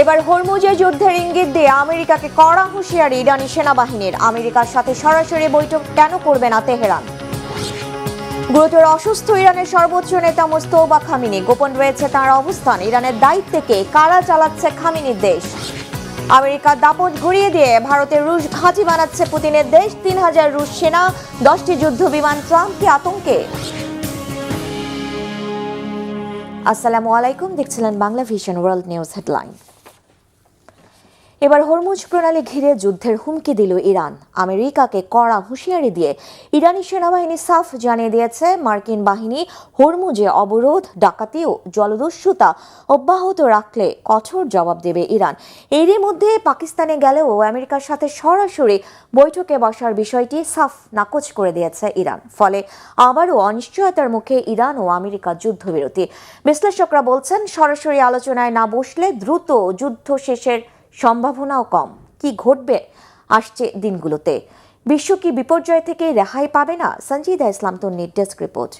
এবার হরমুজে যুদ্ধের ইঙ্গিত দিয়ে আমেরিকাকে কড়া হুঁশিয়ারি ইরানি সেনাবাহিনীর। আমেরিকার সাথে সরাসরি বৈঠক কেন করবে না তেহরান? গুরুতর অসুস্থ ইরানের সর্বোচ্চ নেতা মোস্তফা খামেনি। গোপন রয়েছে তাঁর অবস্থান। ইরানের দায়িত্বে কে, কারা চালাচ্ছে খামেনির দেশ? আমেরিকার দাপট ঘুরিয়ে দিয়ে ভারতের রুশ ঘাঁটি বানাচ্ছে পুতিনের দেশ। ৩,০০০ রুশ সেনা, 10টি যুদ্ধ বিমান। ট্রাম্প কি আতঙ্কে? আসসালামু আলাইকুম, দেখছিলেন Bangla vision world news headline. এবার হরমুজ প্রণালী ঘিরে যুদ্ধের হুমকি দিল ইরান। আমেরিকাকে কড়া হুঁশিয়ারি দিয়ে ইরানি সেনাবাহিনী সাফ জানিয়ে দিয়েছে, মার্কিন বাহিনী হরমুজে অবরোধ, ডাকাতি ও জলদস্যুতা অব্যাহত রাখলে কঠোর জবাব দেবে ইরান। এরই মধ্যে পাকিস্তানে গেলেও আমেরিকার সাথে সরাসরি বৈঠকে বসার বিষয়টি সাফ নাকচ করে দিয়েছে ইরান। ফলে আবারও অনিশ্চয়তার মুখে ইরান ও আমেরিকার যুদ্ধবিরতি। বিশ্লেষকরা বলছেন, সরাসরি আলোচনায় না বসলে দ্রুত যুদ্ধ শেষের সম্ভাবনাও কম। কি ঘটবে আসছে দিনগুলোতে? বিশ্ব কি বিপর্যয় থেকে রেহাই পাবে না? সঞ্জিদা ইসলাম তন্নির ডেস্ক রিপোর্ট।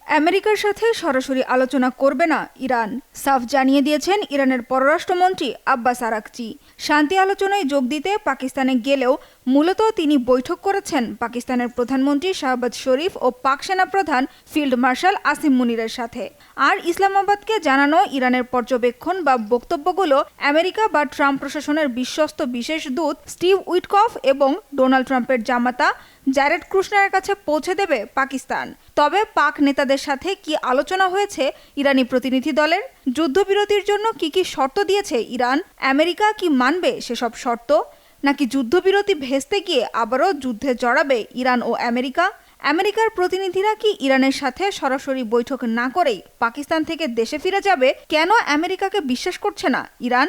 আমেরিকার সাথে সরাসরি আলোচনা করবে না ইরান, সাফ জানিয়ে দিয়েছেন ইরানের পররাষ্ট্রমন্ত্রী আব্বাস আরাকচি। শান্তি আলোচনায় যোগ দিতে পাকিস্তানে গেলেও মূলত তিনি বৈঠক করেছেন পাকিস্তানের প্রধানমন্ত্রী শাহবাজ শরীফ ও পাক সেনা প্রধান ফিল্ড মার্শাল আসিম মুনিরের সাথে। আর ইসলামাবাদকে জানানো ইরানের পর্যবেক্ষণ বা বক্তব্যগুলো আমেরিকা বা ট্রাম্প প্রশাসনের বিশ্বস্ত বিশেষ দূত স্টিভ উইটকফ এবং ডোনাল্ড ট্রাম্পের জামাতা জ্যারেড কুশনারের কাছে পৌঁছে দেবে পাকিস্তান। তবে পাক নেতাদের সাথে কি আলোচনা হয়েছে ইরানি প্রতিনিধি দলের? যুদ্ধবিরতির জন্য কি কি শর্ত দিয়েছে ইরান? আমেরিকা কি মানবে সেসব শর্ত? নাকি যুদ্ধবিরতি ভেস্তে গিয়ে আবারও যুদ্ধে জড়াবে ইরান ও আমেরিকা? আমেরিকার প্রতিনিধিরা কি ইরানের সাথে সরাসরি বৈঠক না করেই পাকিস্তান থেকে দেশে ফিরে যাবে? কেন আমেরিকাকে বিশ্বাস করছে না ইরান?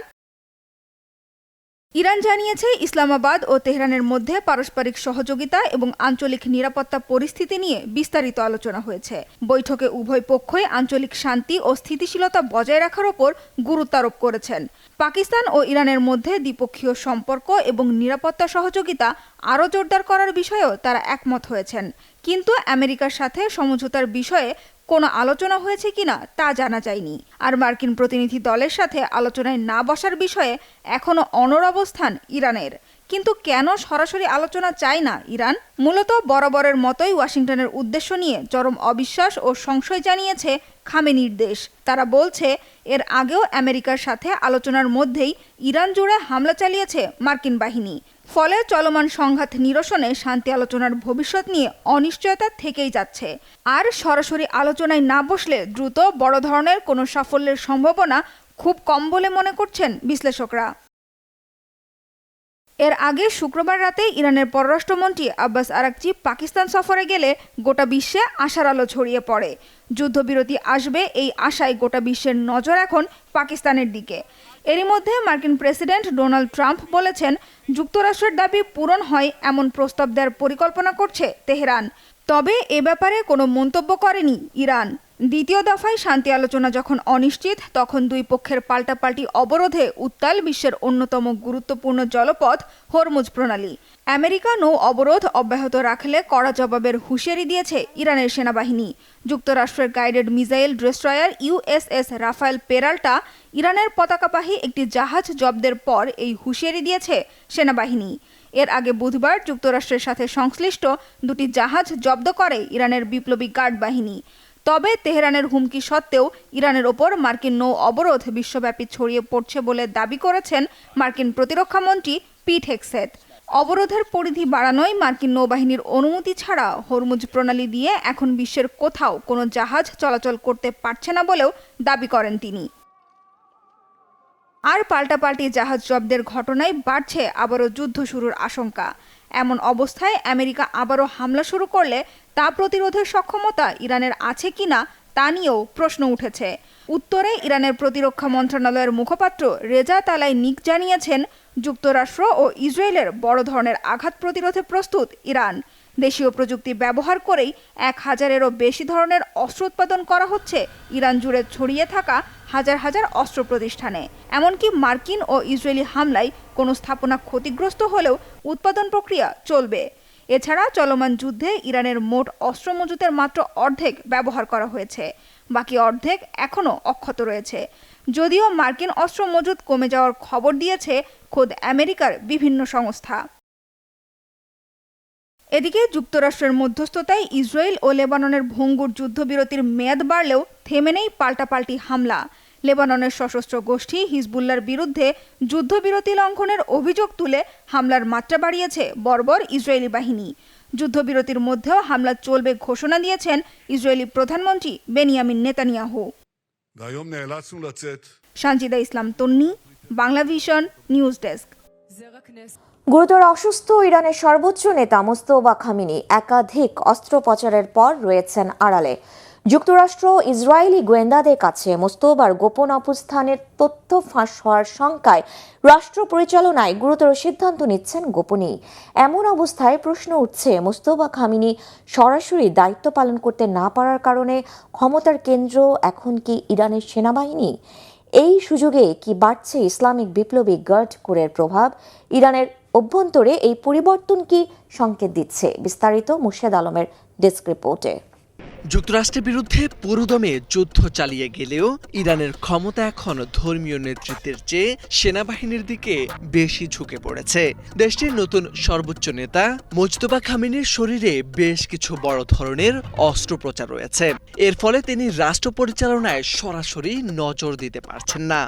ইরান জানিয়েছে, ইসলামাবাদ ও তেহরানের মধ্যে পারস্পরিক সহযোগিতা এবং আঞ্চলিক নিরাপত্তা পরিস্থিতি নিয়ে বিস্তারিত আলোচনা হয়েছে। বৈঠকে উভয় পক্ষই আঞ্চলিক শান্তি ও স্থিতিশীলতা বজায় রাখার ওপর গুরুত্ব আরোপ করেছেন। পাকিস্তান ও ইরানের মধ্যে দ্বিপক্ষীয় সম্পর্ক এবং নিরাপত্তা সহযোগিতা আরও জোরদার করার বিষয়েও তারা একমত হয়েছেন। কিন্তু আমেরিকার সাথে সমঝোতার বিষয়ে কোনো আলোচনা হয়েছে কিনা তা জানা যায়নি। আর মার্কিন প্রতিনিধি দলের সাথে আলোচনায় না বসার বিষয়ে এখনও অনড় অবস্থান ইরানের। কিন্তু কেন সরাসরি আলোচনা চায় না ইরান? মূলত বরাবরের মতোই ওয়াশিংটনের উদ্দেশ্য নিয়ে চরম অবিশ্বাস ও সংশয় জানিয়েছে খামেনির দেশ। তারা বলছে, এর আগেও আমেরিকার সাথে আলোচনার মধ্যেই ইরান জুড়ে হামলা চালিয়েছে মার্কিন বাহিনী। ফলে চলমান সংঘাত নিরসনে শান্তি আলোচনার ভবিষ্যৎ নিয়ে অনিশ্চয়তা থেকেই যাচ্ছে। আর সরাসরি আলোচনায় না বসলে দ্রুত বড় ধরনের কোনো সাফল্যের সম্ভাবনা খুব কম বলে মনে করছেন বিশ্লেষকরা। এর আগে শুক্রবার রাতে ইরানের পররাষ্ট্রমন্ত্রী আব্বাস আরাকচি পাকিস্তান সফরে গেলে গোটা বিশ্বে আশার আলো ছড়িয়ে পড়ে। যুদ্ধবিরতি আসবে এই আশায় গোটা বিশ্বের নজর এখন পাকিস্তানের দিকে। এরই মধ্যে মার্কিন প্রেসিডেন্ট ডোনাল্ড ট্রাম্প বলেছেন, যুক্তরাষ্ট্রের দাবি পূরণ হয় এমন প্রস্তাব দেওয়ার পরিকল্পনা করছে তেহরান। তবে এ ব্যাপারে কোনো মন্তব্য করেনি ইরান। দ্বিতীয় দফায় শান্তি আলোচনা যখন অনিশ্চিত, তখন দুই পক্ষের পাল্টাপাল্টি অবরোধে উত্তাল বিশ্বের অন্যতম গুরুত্বপূর্ণ জলপথ হরমুজ প্রণালী। আমেরিকা নৌ অবরোধ অব্যাহত রাখলে কড়া জবাবের হুঁশিয়ারি দিয়েছে ইরানের সেনাবাহিনী। যুক্তরাষ্ট্রের guided missile destroyer USS Rafael Peralta ইরানের পতাকাবাহী একটি জাহাজ জব্দের পর এই হুঁশিয়ারি দিয়েছে সেনাবাহিনী। এর আগে বুধবার যুক্তরাষ্ট্রের সাথে সংশ্লিষ্ট দুটি জাহাজ জব্দ করে ইরানের বিপ্লবী গার্ড বাহিনী। তবে তেহরানের হুমকি সত্ত্বেও ইরানের ওপর মার্কিন নৌ অবরোধ বিশ্বব্যাপী ছড়িয়ে পড়ছে বলে দাবি করেছেন মার্কিন প্রতিরক্ষামন্ত্রী পিট হেগসেথ। অবরোধের পরিধি বাড়ানোয় মার্কিন নৌবাহিনীর অনুমতি ছাড়া হরমুজ প্রণালী দিয়ে এখন বিশ্বের কোথাও কোনো জাহাজ চলাচল করতে পারছে না বলেও দাবি করেন তিনি। আর পাল্টাপাল্টি জাহাজ জব্দের ঘটনায় বাড়ছে আবারও যুদ্ধ শুরুর আশঙ্কা। এমন অবস্থায় আমেরিকা আবারও হামলা শুরু করলে তা প্রতিরোধের সক্ষমতা ইরানের আছে কিনা তা নিয়েও প্রশ্ন উঠেছে। উত্তরে ইরানের প্রতিরক্ষা মন্ত্রণালয়ের মুখপাত্র রেজা তালাই নিক জানিয়েছেন, যুক্তরাষ্ট্র ও ইসরায়েলের বড় ধরনের আঘাত প্রতিরোধে প্রস্তুত ইরান। দেশীয় প্রযুক্তি ব্যবহার করেই 1000-এরও বেশি ধরনের অস্ত্র উৎপাদন করা হচ্ছে ইরান জুড়ে ছড়িয়ে থাকা হাজার হাজার অস্ত্র প্রতিষ্ঠানে। এমনকি মার্কিন ও ইসরায়েলি হামলায় কোনো স্থাপনা ক্ষতিগ্রস্ত হলেও উৎপাদন প্রক্রিয়া চলবে। এছাড়া চলমান যুদ্ধে ইরানের মোট অস্ত্র মজুতের মাত্র অর্ধেক ব্যবহার করা হয়েছে, বাকি অর্ধেক এখনও অক্ষত রয়েছে। যদিও মার্কিন অস্ত্র মজুত কমে যাওয়ার খবর দিয়েছে খোদ আমেরিকার বিভিন্ন সংস্থা। এদিকে যুক্তরাষ্ট্রের মধ্যস্থতায় ইসরায়েল ও লেবাননের ভঙ্গুর যুদ্ধবিরতির মেয়াদ বাড়লেও থেমে নেই পাল্টাপাল্টি হামলা। লেবাননের সশস্ত্র গোষ্ঠী হিজবুল্লাহর বিরুদ্ধে যুদ্ধবিরতি লঙ্ঘনের অভিযোগ তুলে হামলার মাত্রা বাড়িয়েছে বর্বর ইসরায়েলি বাহিনী। যুদ্ধবিরতির মধ্যেও হামলা চলবে ঘোষণা দিয়েছেন ইসরায়েলি প্রধানমন্ত্রী বেনিয়ামিন নেতানিয়াহু। সানজিদা ইসলাম তন্নি, বাংলা ভিশন নিউজ ডেস্ক। গুরুতর অসুস্থ ইরানের সর্বোচ্চ নেতা মোস্তফা খামেনি একাধিক অস্ত্রোপচারের পর রয়েছেন আড়ালে। যুক্তরাষ্ট্র ইসরায়েলি গোয়েন্দাদের কাছে মোস্তফার গোপন অবস্থানের তথ্য ফাঁস হওয়ার শঙ্কায় রাষ্ট্র পরিচালনায় গুরুতর সিদ্ধান্ত নিচ্ছেন গোপনেই। এমন অবস্থায় প্রশ্ন উঠছে, মোস্তফা খামেনি সরাসরি দায়িত্ব পালন করতে না পারার কারণে ক্ষমতার কেন্দ্র এখন কি ইরানের সেনাবাহিনী? এই সুযোগে কি বাড়ছে ইসলামিক বিপ্লবী গার্ড কোরের প্রভাব? ইরানের অভ্যন্তরে এই পরিবর্তন কি সংকেত দিচ্ছে? বিস্তারিত মুর্শেদ আলমের ডেস্ক রিপোর্টে। যুক্তরাষ্ট্রের বিরুদ্ধে পুরোদমে যুদ্ধ চালিয়ে গেলেও ইরানের ক্ষমতা এখন ধর্মীয় নেতৃত্বের চেয়ে সেনাবাহিনীর দিকে বেশি ঝুঁকে পড়েছে। দেশটির নতুন সর্বোচ্চ নেতা মুজতবা খামেনির শরীরে বেশ কিছু বড় ধরনের অস্ত্রোপচার রয়েছে। এর ফলে তিনি রাষ্ট্র পরিচালনায় সরাসরি নজর দিতে পারছেন না।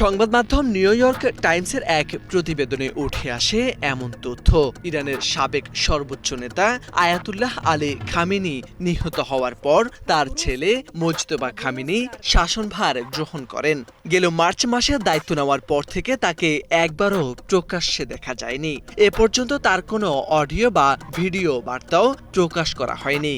সংবাদ মাধ্যম নিউ ইয়র্ক টাইমসের এক প্রতিবেদনে উঠে আসে এমন তথ্য। ইরানের সাবেক সর্বোচ্চ নেতা আয়াতুল্লাহ আলী খামেনি নিহত হওয়ার পর তার ছেলে মুজতবা খামেনি শাসনভার গ্রহণ করেন। গেল মার্চ মাসে দায়িত্ব নেওয়ার পর থেকে তাকে একবারও প্রকাশ্যে দেখা যায়নি। এ পর্যন্ত তার কোনো অডিও বা ভিডিও বার্তাও প্রকাশ করা হয়নি।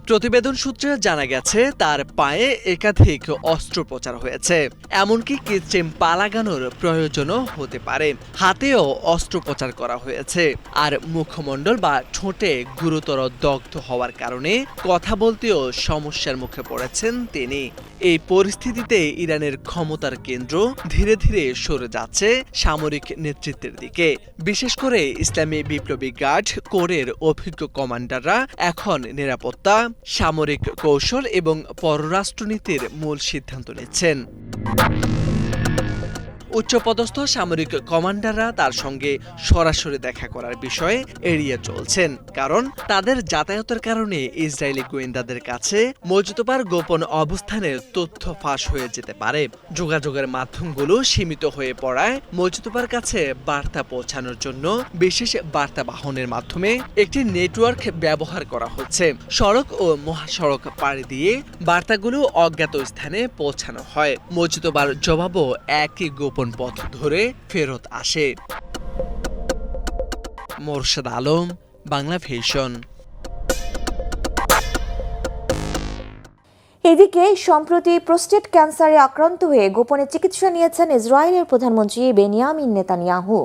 প্রতিবেদন সূত্রে জানা গেছে তার পায়ে একাধিক অস্ত্রোপচার হয়েছে, এমনকি কৃত্রিম পা লাগানোর প্রয়োজনও হতে পারে। হাতেও অস্ত্রোপচার করা হয়েছে। আর মুখমণ্ডল বা ঠোঁটে গুরুতর দগ্ধ হওয়ার কারণে কথা বলতেও সমস্যার মুখে পড়েছেন তিনি। এই পরিস্থিতিতে ইরানের ক্ষমতার কেন্দ্র ধীরে ধীরে সরে যাচ্ছে সামরিক নেতৃত্বের দিকে। বিশেষ করে ইসলামী বিপ্লবী গার্ড কোরের অভিজ্ঞ কমান্ডাররা এখন নিরাপত্তা, সামরিক কৌশল এবং পররাষ্ট্রনীতির মূল সিদ্ধান্ত নিচ্ছেন। উচ্চপদস্থ সামরিক কমান্ডাররা তার সঙ্গে সরাসরি দেখা করার বিষয়ে এড়িয়ে চলছেন, কারণ তাদের যাতায়াতের কারণে ইসরায়েলি গোয়েন্দাদের কাছে মুজতবার গোপন অবস্থানের তথ্য ফাঁস হয়ে যেতে পারে। যোগাযোগের মাধ্যমগুলো সীমিত হয়ে পড়ায় মুজতবার কাছে বার্তা পৌঁছানোর জন্য বিশেষ বার্তা বাহনের মাধ্যমে একটি নেটওয়ার্ক ব্যবহার করা হচ্ছে। সড়ক ও মহাসড়ক পাড়ি দিয়ে বার্তাগুলো অজ্ঞাত স্থানে পৌঁছানো হয়। মুজতবার জবাবও একই গোপন পথ ধরে ফেরত আসে। মোর্শেদ আলম, বাংলা ভিশন। এদিকে সম্প্রতি প্রোস্টেট ক্যান্সারে আক্রান্ত হয়ে গোপনে চিকিৎসা নিয়েছেন ইসরায়েলের প্রধানমন্ত্রী বেনিয়ামিন নেতানিয়াহু।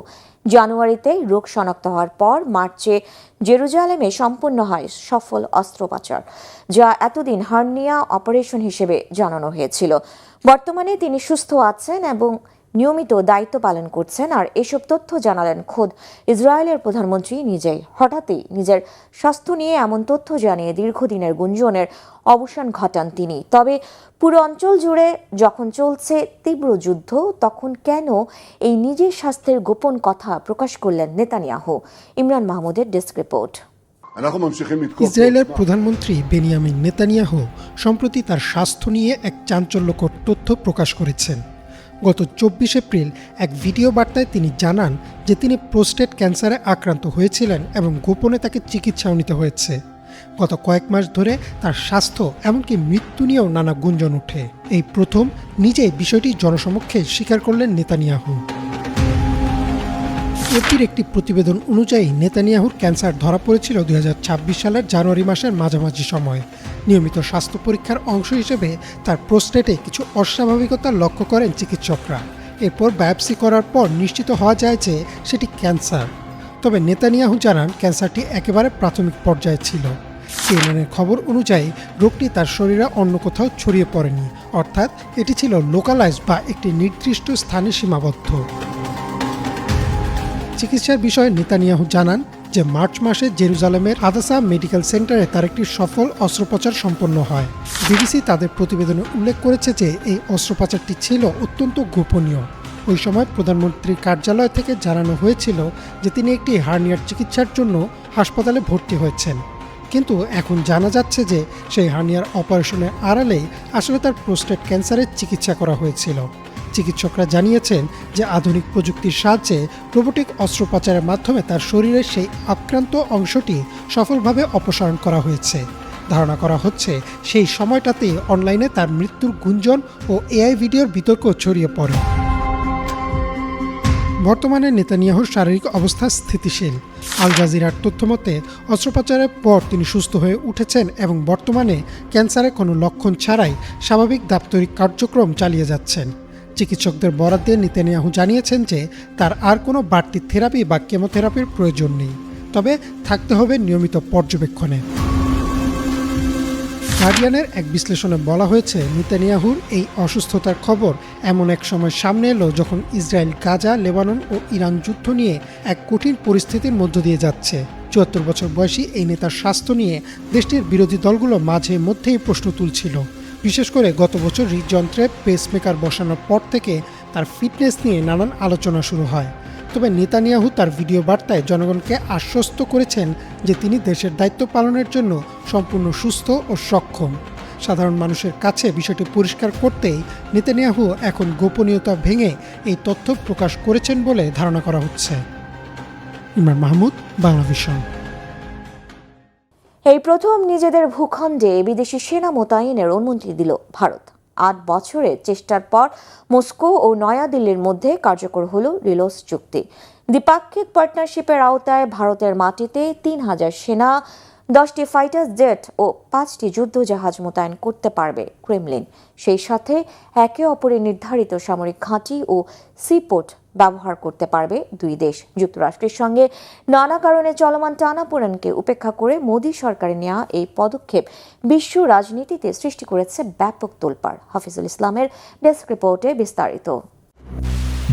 জানুয়ারিতে রোগ শনাক্ত হওয়ার পর মার্চে জেরুজালেমে সম্পন্ন হয় সফল অস্ত্রোপচার, যা এতদিন হার্নিয়া অপারেশন হিসেবে জানানো হয়েছিল। বর্তমানে তিনি সুস্থ আছেন এবং নিয়মিত দায়িত্ব পালন করছেন। আর এসব তথ্য জানালেন খোদ ইসরায়েলের প্রধানমন্ত্রী নিজেই। হঠাৎই নিজের স্বাস্থ্য নিয়ে এমন তথ্য জানিয়ে দীর্ঘদিনের গুঞ্জনের অবসান ঘটান তিনি। তবে পুরো অঞ্চল জুড়ে যখন চলছে তীব্র যুদ্ধ, তখন কেন এই নিজের স্বাস্থ্যের গোপন কথা প্রকাশ করলেন নেতানিয়াহু? ইমরান মাহমুদের ডেস্ক রিপোর্ট। ইসরায়েলের প্রধানমন্ত্রী বেনিয়ামিন নেতানিয়াহু সম্প্রতি তার স্বাস্থ্য নিয়ে এক চাঞ্চল্যকর তথ্য প্রকাশ করেছেন। গত 24 এপ্রিল এক ভিডিও বার্তায় তিনি জানান যে তিনি প্রোস্টেট ক্যান্সারে আক্রান্ত হয়েছিলেন এবং গোপনে তাকে চিকিৎসাও নিতে হয়েছে। গত কয়েক মাস ধরে তার স্বাস্থ্য এমনকি মৃত্যু নিয়েও নানা গুঞ্জন ওঠে। এই প্রথম নিজেই বিষয়টি জনসমক্ষে স্বীকার করলেন নেতানিয়াহু। এপির একটি প্রতিবেদন অনুযায়ী নেতানিয়াহুর ক্যান্সার ধরা পড়েছিল 2026 সালের জানুয়ারি মাসের মাঝামাঝি সময়। নিয়মিত স্বাস্থ্য পরীক্ষার অংশ হিসেবে তার প্রোস্টেটে কিছু অস্বাভাবিকতা লক্ষ্য করেন চিকিৎসকরা। এরপর বায়োপসি করার পর নিশ্চিত হওয়া যায় যে সেটি ক্যান্সার। তবে নেতানিয়াহু জানান ক্যান্সারটি একেবারে প্রাথমিক পর্যায়ে ছিল। সিএনএনের খবর অনুযায়ী রোগটি তার শরীরে অন্য কোথাও ছড়িয়ে পড়েনি, অর্থাৎ এটি ছিল লোকালাইজড বা একটি নির্দিষ্ট স্থানে সীমাবদ্ধ। চিকিৎসার বিষয়ে নেতানিয়াহু জানান যে মার্চ মাসে জেরুজালেমের হাদাসা মেডিকেল সেন্টারে তার একটি সফল অস্ত্রোপচার সম্পন্ন হয়। বিবিসি তাদের প্রতিবেদনে উল্লেখ করেছে যে এই অস্ত্রোপচারটি ছিল অত্যন্ত গোপনীয়। ওই সময় প্রধানমন্ত্রীর কার্যালয় থেকে জানানো হয়েছিল যে তিনি একটি হার্নিয়ার চিকিৎসার জন্য হাসপাতালে ভর্তি হয়েছেন। কিন্তু এখন জানা যাচ্ছে যে সেই হার্নিয়ার অপারেশনের আড়ালেই আসলে তার প্রোস্টেট ক্যান্সারের চিকিৎসা করা হয়েছিল। চিকিৎসকরা জানিয়েছেন যে আধুনিক প্রযুক্তির সাহায্যে রোবোটিক অস্ত্রোপচারের মাধ্যমে তার শরীরের সেই আক্রান্ত অংশটি সফলভাবে অপসারণ করা হয়েছে। ধারণা করা হচ্ছে সেই সময়টাতেই অনলাইনে তার মৃত্যুর গুঞ্জন ও এআই ভিডিওর বিতর্ক ছড়িয়ে পড়ে। বর্তমানে নেতানিয়াহুর শারীরিক অবস্থা স্থিতিশীল। আল জাজিরার তথ্যমতে অস্ত্রোপচারের পর তিনি সুস্থ হয়ে উঠেছেন এবং বর্তমানে ক্যান্সারের কোনো লক্ষণ ছাড়াই স্বাভাবিক দাপ্তরিক কার্যক্রম চালিয়ে যাচ্ছেন। চিকিৎসকদের বরাত দিয়ে নেতানিয়াহু জানিয়েছেন যে তার আর কোনো বাড়তি থেরাপি বা কেমোথেরাপির প্রয়োজন নেই, তবে থাকতে হবে নিয়মিত পর্যবেক্ষণে। গার্ডিয়ানের এক বিশ্লেষণে বলা হয়েছে নেতানিয়াহুর এই অসুস্থতার খবর এমন এক সময় সামনে এলো যখন ইসরায়েল গাজা, লেবানন ও ইরান যুদ্ধ নিয়ে এক কঠিন পরিস্থিতির মধ্য দিয়ে যাচ্ছে। ৭৪ বছর বয়সী এই নেতার স্বাস্থ্য নিয়ে দেশটির বিরোধী দলগুলো মাঝে মধ্যেই প্রশ্ন তুলছিল। বিশেষ করে গত বছর হৃদযন্ত্রে পেসমেকার বসানোর পর থেকে তার ফিটনেস নিয়ে নানান আলোচনা শুরু হয়। তবে নেতানিয়াহু তার ভিডিও বার্তায় জনগণকে আশ্বস্ত করেছেন যে তিনি দেশের দায়িত্ব পালনের জন্য সম্পূর্ণ সুস্থ ও সক্ষম। সাধারণ মানুষের কাছে বিষয়টি পরিষ্কার করতেই নেতানিয়াহু এখন গোপনীয়তা ভেঙে এই তথ্য প্রকাশ করেছেন বলে ধারণা করা হচ্ছে। ইমরান মাহমুদ, বাংলাভিশন। এই প্রথম নিজেদের ভূখণ্ডে বিদেশি সেনা মোতায়েনের অনুমতি দিল ভারত। ৮ বছরের চেষ্টার পর মস্কো ও নয়াদিল্লির মধ্যে কার্যকর হল রিলোস চুক্তি। দ্বিপাক্ষিক পার্টনারশিপের আওতায় ভারতের মাটিতে ৩,০০০ সেনা, 10টি ফাইটার জেট ও 5টি যুদ্ধজাহাজ মোতায়েন করতে পারবে ক্রেমলিন। সেই সাথে একে অপরের নির্ধারিত সামরিক ঘাঁটি ও সিপোর্ট ব্যবহার করতে পারবে দুই দেশ। যুক্তরাষ্ট্রের সঙ্গে নানা কারণে চলমান টানাপোড়েনকে উপেক্ষা করে মোদী সরকারের নেওয়া এই পদক্ষেপ বিশ্ব রাজনীতিতে সৃষ্টি করেছে ব্যাপক তোলপাড়। হাফিজুল ইসলামের ডেস্ক রিপোর্টে বিস্তারিত।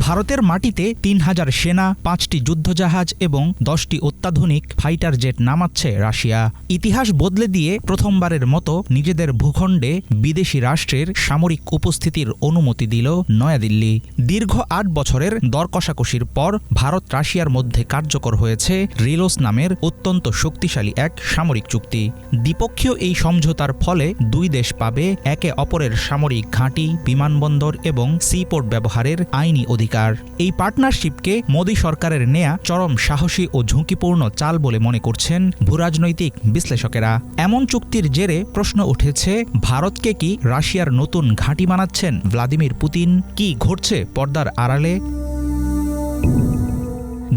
ভারতের মাটিতে ৩,০০০ সেনা, 5টি যুদ্ধজাহাজ এবং 10টি অত্যাধুনিক ফাইটার জেট নামাচ্ছে রাশিয়া। ইতিহাস বদলে দিয়ে প্রথমবারের মতো নিজেদের ভূখণ্ডে বিদেশি রাষ্ট্রের সামরিক উপস্থিতির অনুমতি দিল নয়াদিল্লি। দীর্ঘ ৮ বছরের দর কষাকষির পর ভারত রাশিয়ার মধ্যে কার্যকর হয়েছে রিলোস নামের অত্যন্ত শক্তিশালী এক সামরিক চুক্তি। দ্বিপক্ষীয় এই সমঝোতার ফলে দুই দেশ পাবে একে অপরের সামরিক ঘাঁটি, বিমানবন্দর এবং সিপোর্ট ব্যবহারের আইনি অধিকার। এই পার্টনারশিপকে মোদী সরকারের নেয়া চরম সাহসী ও ঝুঁকিপূর্ণ চাল বলে মনে করছেন ভূরাজনৈতিক বিশ্লেষকেরা। এমন চুক্তির জেরে প্রশ্ন উঠেছে, ভারতকে কি রাশিয়ার নতুন ঘাঁটি বানাচ্ছেন ভ্লাদিমির পুতিন? কি ঘটছে পর্দার আড়ালে?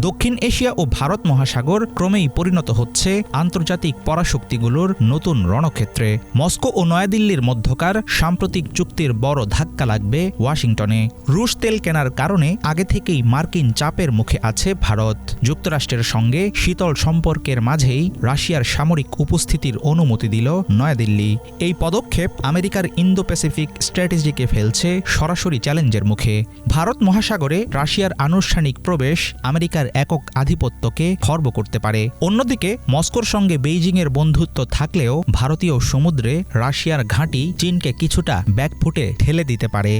দক্ষিণ এশিয়া ও ভারত মহাসাগর ক্রমেই পরিণত হচ্ছে আন্তর্জাতিক পরাশক্তিগুলোর নতুন রণক্ষেত্রে। মস্কো ও নয়াদিল্লির মধ্যকার সাম্প্রতিক চুক্তির বড় ধাক্কা লাগবে ওয়াশিংটনে। রুশ তেল কেনার কারণে আগে থেকেই মার্কিন চাপের মুখে আছে ভারত। যুক্তরাষ্ট্রের সঙ্গে শীতল সম্পর্কের মাঝেই রাশিয়ার সামরিক উপস্থিতির অনুমতি দিল নয়াদিল্লি। এই পদক্ষেপ আমেরিকার ইন্দো প্যাসিফিক স্ট্র্যাটেজিকে ফেলছে সরাসরি চ্যালেঞ্জের মুখে। ভারত মহাসাগরে রাশিয়ার আনুষ্ঠানিক প্রবেশ আমেরিকার একক আধিপত্যকে খর্ব করতে পারে। অন্যদিকে মস্কোর সঙ্গে বেইজিংয়ের বন্ধুত্ব থাকলেও ভারতীয় সমুদ্রে রাশিয়ার ঘাঁটি চীনকে কিছুটা ব্যাকফুটে ঠেলে দিতে পারে।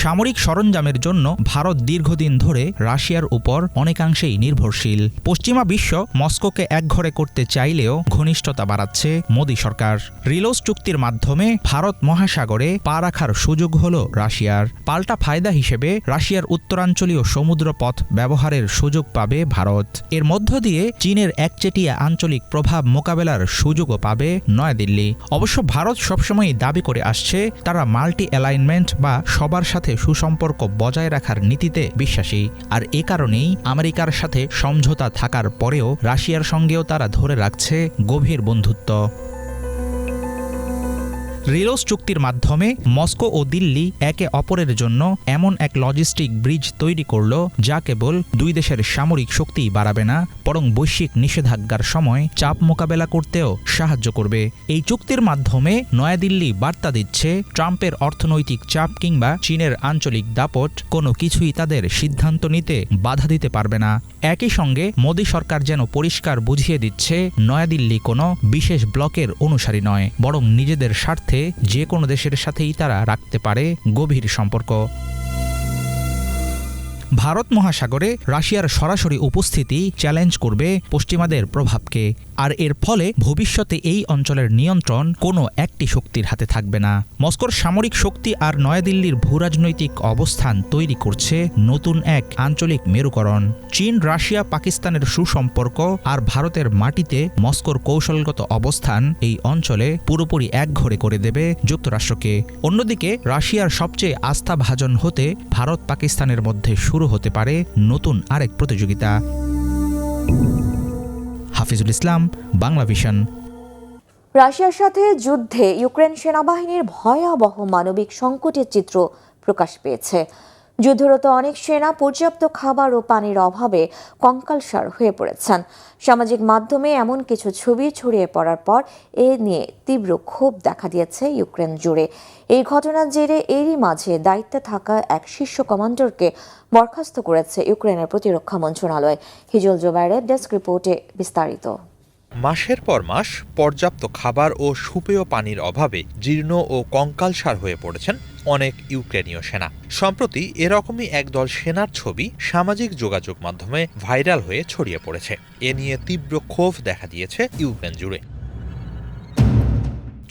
সামরিক সরঞ্জামের জন্য ভারত দীর্ঘদিন ধরে রাশিয়ার উপর অনেকাংশেই নির্ভরশীল। পশ্চিমা বিশ্ব মস্কোকে একঘরে করতে চাইলেও ঘনিষ্ঠতা বাড়াচ্ছে মোদী সরকার। রিলোস চুক্তির মাধ্যমে ভারত মহাসাগরে পা রাখার সুযোগ হল রাশিয়ার। পাল্টা ফায়দা হিসেবে রাশিয়ার উত্তরাঞ্চলীয় সমুদ্রপথ ব্যবহারের সুযোগ পাবে ভারত। এর মধ্য দিয়ে চীনের একচেটিয়া আঞ্চলিক প্রভাব মোকাবেলার সুযোগও পাবে নয়াদিল্লি। অবশ্য ভারত সবসময়ই দাবি করে আসছে তারা মাল্টি অ্যালাইনমেন্ট বা সবার সাথে সুসম্পর্ক বজায় রাখার নীতিতে বিশ্বাসী। আর এ কারণেই আমেরিকার সাথে সমঝোতা থাকার পরেও রাশিয়ার সঙ্গেও তারা ধরে রাখছে গভীর বন্ধুত্ব। রিলোস চুক্তির মাধ্যমে মস্কো ও দিল্লি একে অপরের জন্য এমন এক লজিস্টিক ব্রিজ তৈরি করল যা কেবল দুই দেশের সামরিক শক্তিই বাড়াবে না, বরং বৈশ্বিক নিষেধাজ্ঞার সময় চাপ মোকাবেলা করতেও সাহায্য করবে। এই চুক্তির মাধ্যমে নয়াদিল্লি বার্তা দিচ্ছে ট্রাম্পের অর্থনৈতিক চাপ কিংবা চীনের আঞ্চলিক দাপট কোনো কিছুই তাদের সিদ্ধান্ত নিতে বাধা দিতে পারবে না। একই সঙ্গে মোদী সরকার যেন পরিষ্কার বুঝিয়ে দিচ্ছে নয়াদিল্লি কোনো বিশেষ ব্লকের অনুসারী নয়, বরং নিজেদের স্বার্থে যে কোনো দেশের সাথেই তারা রাখতে পারে গভীর সম্পর্ক। ভারত মহাসাগরে রাশিয়ার সরাসরি উপস্থিতি চ্যালেঞ্জ করবে পশ্চিমাদের প্রভাবকে, আর এর ফলে ভবিষ্যতে এই অঞ্চলের নিয়ন্ত্রণ কোনো একটি শক্তির হাতে থাকবে না। মস্কোর সামরিক শক্তি আর নয়াদিল্লির ভূরাজনৈতিক অবস্থান তৈরি করছে নতুন এক আঞ্চলিক মেরুকরণ। চীন, রাশিয়া, পাকিস্তানের সুসম্পর্ক আর ভারতের মাটিতে মস্কোর কৌশলগত অবস্থান এই অঞ্চলে পুরোপুরি একঘরে করে দেবে যুক্তরাষ্ট্রকে। অন্যদিকে রাশিয়ার সবচেয়ে আস্থাভাজন হতে ভারত পাকিস্তানের মধ্যে শুরু হতে পারে নতুন আরেক প্রতিযোগিতা। হাফিজুল ইসলাম, বাংলা ভিশন। রাশিয়ার সাথে যুদ্ধে ইউক্রেন সেনাবাহিনীর ভয়াবহ মানবিক সংকটের চিত্র প্রকাশ পেয়েছে। যুদ্ধরত অনেক সেনা পর্যাপ্ত খাবার ও পানির অভাবে কঙ্কালসার হয়ে পড়েছেন। সামাজিক মাধ্যমে এমন কিছু ছবি ছড়িয়ে পড়ার পর এ নিয়ে তীব্র ক্ষোভ দেখা দিয়েছে ইউক্রেন জুড়ে। এই ঘটনার জেরে এরই মাঝে দায়িত্বে থাকা এক শীর্ষ কমান্ডারকে বরখাস্ত করেছে ইউক্রেনের প্রতিরক্ষা মন্ত্রণালয়। হিজল জোবাইরের ডেস্ক রিপোর্টে বিস্তারিত। মাসের পর মাস পর্যাপ্ত খাবার ও সুপেয় পানির অভাবে জীর্ণ ও কঙ্কালসার হয়ে পড়েছেন অনেক ইউক্রেনীয় সেনা। সম্প্রতি এরকমই একদল সেনার ছবি সামাজিক যোগাযোগ মাধ্যমে ভাইরাল হয়ে ছড়িয়ে পড়েছে। এ নিয়ে তীব্র ক্ষোভ দেখা দিয়েছে ইউক্রেন জুড়ে।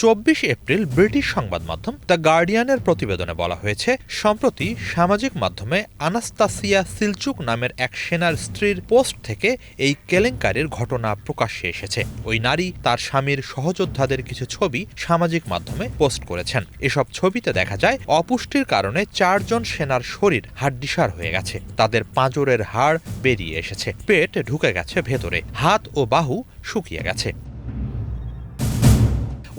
24 এপ্রিল ব্রিটিশ সংবাদ মাধ্যম দ্য গার্ডিয়ানের প্রতিবেদনে বলা হয়েছে, সম্প্রতি সামাজিক মাধ্যমে আনাস্তাসিয়া সিলচুক নামের এক সেনার স্ত্রীর পোস্ট থেকে এই কেলেঙ্কারির ঘটনা প্রকাশ্যে এসেছে। ওই নারী তার স্বামীর সহযোদ্ধাদের কিছু ছবি সামাজিক মাধ্যমে পোস্ট করেছেন। এসব ছবিতে দেখা যায় অপুষ্টির কারণে 4 জন সেনার শরীর হাড্ডিসার হয়ে গেছে, তাদের পাঁজরের হাড় বেরিয়ে এসেছে, পেট ঢুকে গেছে ভেতরে, হাত ও বাহু শুকিয়ে গেছে।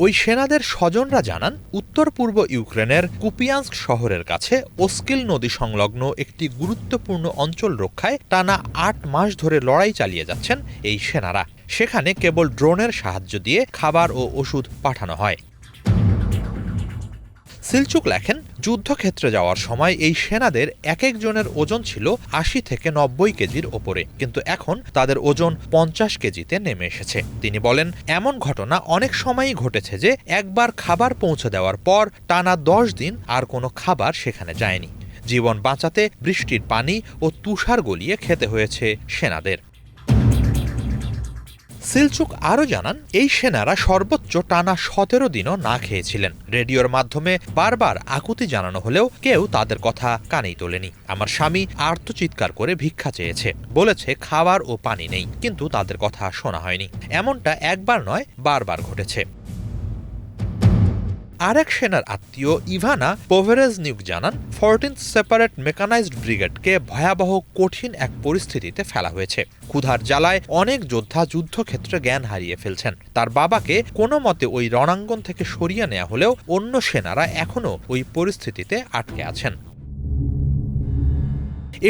ওই সেনাদের স্বজনরা জানান, উত্তর পূর্ব ইউক্রেনের কুপিয়ান্স্ক শহরের কাছে ওস্কিল নদী সংলগ্ন একটি গুরুত্বপূর্ণ অঞ্চল রক্ষায় টানা 8 মাস ধরে লড়াই চালিয়ে যাচ্ছেন এই সেনারা। সেখানে কেবল ড্রোনের সাহায্য দিয়ে খাবার ও ওষুধ পাঠানো হয়। সিলচুক লেখেন, যুদ্ধক্ষেত্রে যাওয়ার সময় এই সেনাদের এক একজনের ওজন ছিল 80 থেকে 90 কেজির ওপরে, কিন্তু এখন তাদের ওজন 50 কেজিতে নেমে এসেছে। তিনি বলেন, এমন ঘটনা অনেক সময়ই ঘটেছে যে একবার খাবার পৌঁছে দেওয়ার পর টানা 10 দিন আর কোনো খাবার সেখানে যায়নি। জীবন বাঁচাতে বৃষ্টির পানি ও তুষার গলিয়ে খেতে হয়েছে সেনাদের। সিলচুক আরও জানান, এই সেনারা সর্বোচ্চ টানা 17 দিনও না খেয়েছিলেন। রেডিওর মাধ্যমে বারবার আকুতি জানানো হলেও কেউ তাদের কথা কানেই তোলেনি। আমার স্বামী আর্তচিৎকার করে ভিক্ষা চেয়েছে, বলেছে খাবার ও পানি নেই, কিন্তু তাদের কথা শোনা হয়নি। এমনটা একবার নয়, বারবার ঘটেছে। আরেক সেনার আত্মীয় ইভানা পোভেরেজনিউক জানান, 14th সেপারেট মেকানাইজড ব্রিগেডকে ভয়াবহ কঠিন এক পরিস্থিতিতে ফেলা হয়েছে। ক্ষুধার জ্বালায় অনেক যোদ্ধা যুদ্ধক্ষেত্রে জ্ঞান হারিয়ে ফেলছেন। তার বাবাকে কোনো মতে ওই রণাঙ্গন থেকে সরিয়ে নেওয়া হলেও অন্য সেনারা এখনও ওই পরিস্থিতিতে আটকে আছেন।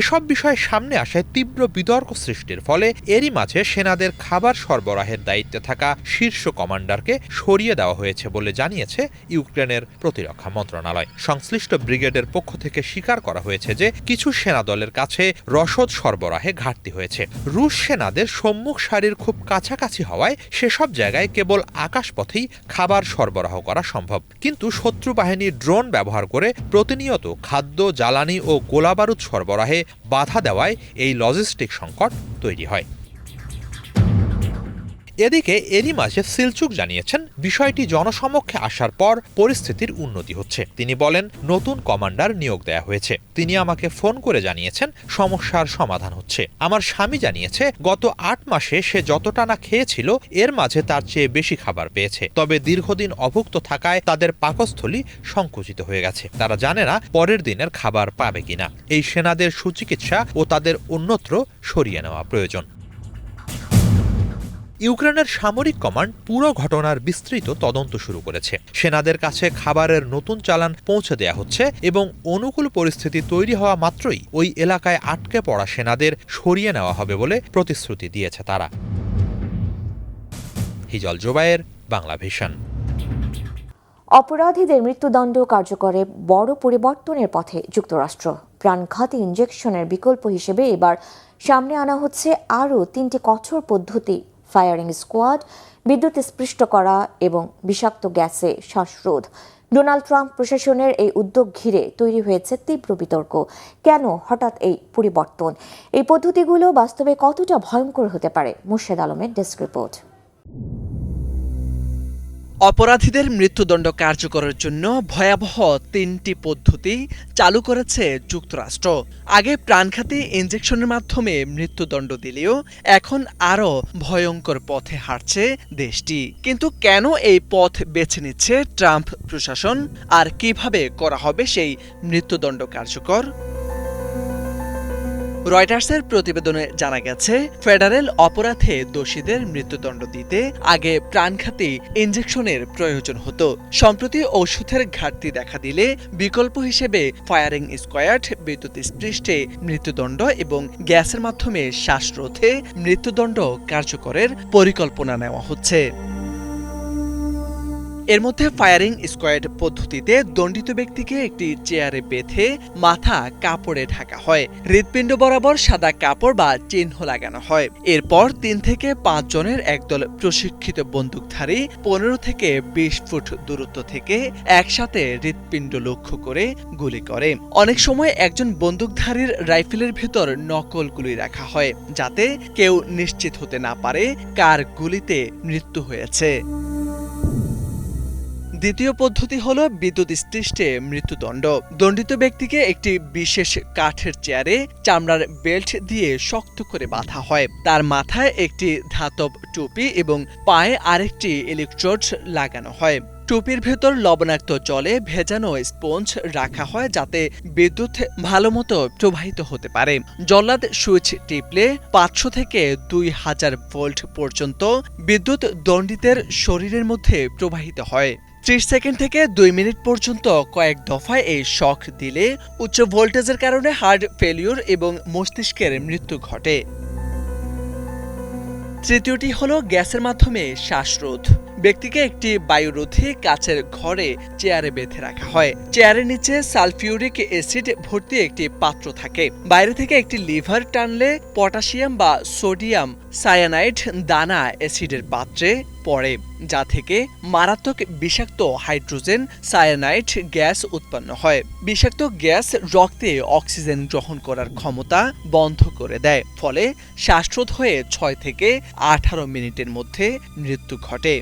এসব বিষয় সামনে আসায় তীব্র বিতর্ক সৃষ্টির ফলে এরই মাঝে সেনাদের খাবার সরবরাহের দায়িত্বে থাকা শীর্ষ কমান্ডারকে সরিয়ে দেওয়া হয়েছে বলে জানিয়েছে ইউক্রেনের প্রতিরক্ষা মন্ত্রণালয়। সংশ্লিষ্ট ব্রিগেডের পক্ষ থেকে স্বীকার করা হয়েছে যে কিছু সেনা দলের কাছে রসদ সরবরাহে ঘাটতি হয়েছে। রুশ সেনাদের সম্মুখ সারির খুব কাছাকাছি হওয়ায় সেসব জায়গায় কেবল আকাশপথেই খাবার সরবরাহ করা সম্ভব, কিন্তু শত্রু বাহিনীর ড্রোন ব্যবহার করে প্রতিনিয়ত খাদ্য, জ্বালানি ও গোলাবারুদ সরবরাহে বাধা দেওয়ায় এই লজিস্টিক সংকট তৈরি হয়। এদিকে এরই মাঝে সিলচুক জানিয়েছেন, বিষয়টি জনসমক্ষে আসার পর পরিস্থিতির উন্নতি হচ্ছে। তিনি বলেন, নতুন কমান্ডার নিয়োগ দেয়া হয়েছে। তিনি আমাকে ফোন করে জানিয়েছেন সমস্যার সমাধান হচ্ছে। আমার স্বামী জানিয়েছে, গত 8 মাসে সে যতটা না খেয়েছিল এর মাঝে তার চেয়ে বেশি খাবার পেয়েছে। তবে দীর্ঘদিন অভুক্ত থাকায় তাদের পাকস্থলী সংকুচিত হয়ে গেছে। তারা জানে না পরের দিনের খাবার পাবে কিনা। এই সেনাদের সুচিকিৎসা ও তাদের অন্যত্র সরিয়ে নেওয়া প্রয়োজন। ইউক্রেনের সামরিক কমান্ড পুরো ঘটনার বিস্তৃত তদন্ত শুরু করেছে। সেনাদের কাছে খাবারের নতুন চালান পৌঁছে দেয়া হচ্ছে এবং অনুকূল পরিস্থিতি তৈরি হওয়া মাত্রই ওই এলাকায় আটকে পড়া সেনাদের সরিয়ে নেওয়া হবে বলে প্রতিশ্রুতি দিয়েছে তারা। হিজল জোবায়ের, বাংলা ভিশন। অপরাধীদের মৃত্যুদণ্ড কার্যকরে বড় পরিবর্তনের পথে যুক্তরাষ্ট্র। প্রাণঘাতী ইনজেকশনের বিকল্প হিসেবে এবার সামনে আনা হচ্ছে আরও 3টি কঠোর পদ্ধতি: ফায়ারিং স্কোয়াড, বিদ্যুৎ স্পৃষ্ট করা এবং বিষাক্ত গ্যাসে শ্বাসরোধ। ডোনাল্ড ট্রাম্প প্রশাসনের এই উদ্যোগ ঘিরে তৈরি হয়েছে তীব্র বিতর্ক। কেন হঠাৎ এই পরিবর্তন? এই পদ্ধতিগুলো বাস্তবে কতটা ভয়ঙ্কর হতে পারে? মুর্শেদ আলমের ডেস্ক রিপোর্ট। অপরাধীদের মৃত্যুদণ্ড কার্যকরের জন্য ভয়াবহ 3টি পদ্ধতি চালু করেছে যুক্তরাষ্ট্র। আগে প্রাণঘাতী ইনজেকশনের মাধ্যমে মৃত্যুদণ্ড দিলেও এখন আরও ভয়ঙ্কর পথে হাঁটছে দেশটি। কিন্তু কেন এই পথ বেছে নিচ্ছে ট্রাম্প প্রশাসন, আর কিভাবে করা হবে সেই মৃত্যুদণ্ড কার্যকর? রয়টার্সের প্রতিবেদনে জানা গেছে, ফেডারেল অপরাধে দোষীদের মৃত্যুদণ্ড দিতে আগে প্রাণঘাতী ইনজেকশনের প্রয়োজন হতো। সম্প্রতি ওষুধের ঘাটতি দেখা দিলে বিকল্প হিসেবে ফায়ারিং স্কোয়াড, বিদ্যুৎ স্পৃষ্টে মৃত্যুদণ্ড এবং গ্যাসের মাধ্যমে শ্বাসরোধে মৃত্যুদণ্ড কার্যকরের পরিকল্পনা নেওয়া হচ্ছে। এর মধ্যে ফায়ারিং স্কোয়াড পদ্ধতিতে দণ্ডিত ব্যক্তিকে একটি চেয়ারে বেঁধে মাথা কাপড়ে ঢাকা হয়। হৃৎপিণ্ড বরাবর সাদা কাপড় বা চিহ্ন লাগানো হয়। এরপর 3 থেকে 5 জনের একদল প্রশিক্ষিত বন্দুকধারী 15 থেকে 20 ফুট দূরত্ব থেকে একসাথে হৃৎপিণ্ড লক্ষ্য করে গুলি করে। অনেক সময় একজন বন্দুকধারীর রাইফেলের ভেতর নকল গুলি রাখা হয়, যাতে কেউ নিশ্চিত হতে না পারে কার গুলিতে মৃত্যু হয়েছে। দ্বিতীয় পদ্ধতি হল বিদ্যুৎ স্পৃষ্টে মৃত্যুদণ্ড। দণ্ডিত ব্যক্তিকে একটি বিশেষ কাঠের চেয়ারে চামড়ার বেল্ট দিয়ে শক্ত করে বাঁধা হয়। তার মাথায় একটি ধাতব টুপি এবং পায়ে আরেকটি ইলেকট্রোড লাগানো হয়। টুপির ভেতর লবণাক্ত জলে ভেজানো স্পঞ্জ রাখা হয়, যাতে বিদ্যুৎ ভালোমতো প্রবাহিত হতে পারে। জল্লাদ সুইচ টিপলে 500 থেকে 2000 ভোল্ট পর্যন্ত বিদ্যুৎ দণ্ডিতের শরীরের মধ্যে প্রবাহিত হয়। 30 সেকেন্ড থেকে 2 মিনিট পর্যন্ত কয়েক দফায় এই শক দিলে উচ্চ ভোল্টেজের কারণে হার্ট ফেলিউর এবং মস্তিষ্কের মৃত্যু ঘটে। তৃতীয়টি হল গ্যাসের মাধ্যমে শ্বাসরোধ। ব্যক্তিকে একটি বায়ুরোধী কাচের ঘরে চেয়ারে বেঁধে রাখা হয়। চেয়ারের নিচে সালফিউরিক অ্যাসিড ভর্তি একটি পাত্র থাকে। বাইরে থেকে একটি লিভার টানলে পটাশিয়াম বা সোডিয়াম সায়ানাইড দানা অ্যাসিডের পাত্রে পড়ে, যা থেকে মারাত্মক বিষাক্ত হাইড্রোজেন সায়ানাইড গ্যাস উৎপন্ন হয়। বিষাক্ত গ্যাস রক্তে অক্সিজেন গ্রহণ করার ক্ষমতা বন্ধ করে দেয়, ফলে শ্বাসরোধ হয়ে 6 থেকে 18 মিনিটের মধ্যে মৃত্যু ঘটে।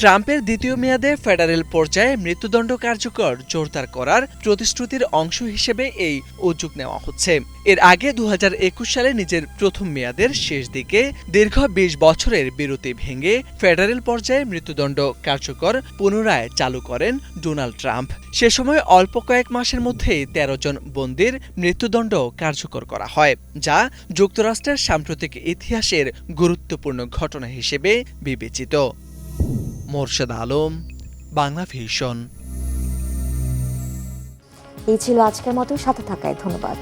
ট্রাম্পের দ্বিতীয় মেয়াদে ফেডারেল পর্যায়ে মৃত্যুদণ্ড কার্যকর জোরদার করার প্রতিশ্রুতির অংশ হিসেবে এই উদ্যোগ নেওয়া হচ্ছে। এর আগে 2021 সালে নিজের প্রথম মেয়াদের শেষ দিকে দীর্ঘ 20 বছরের বিরতি ভেঙে ফেডারেল পর্যায়ে মৃত্যুদণ্ড কার্যকর পুনরায় চালু করেন ডোনাল্ড ট্রাম্প। সে সময় অল্প কয়েক মাসের মধ্যেই 13 জন বন্দীর মৃত্যুদণ্ড কার্যকর করা হয়, যা যুক্তরাষ্ট্রের সাম্প্রতিক ইতিহাসের গুরুত্বপূর্ণ ঘটনা হিসেবে বিবেচিত। মোর্শেদ আলম, বাংলা ভিশন। এই ছিল আজকের মতো, সাথে থাকায় ধন্যবাদ।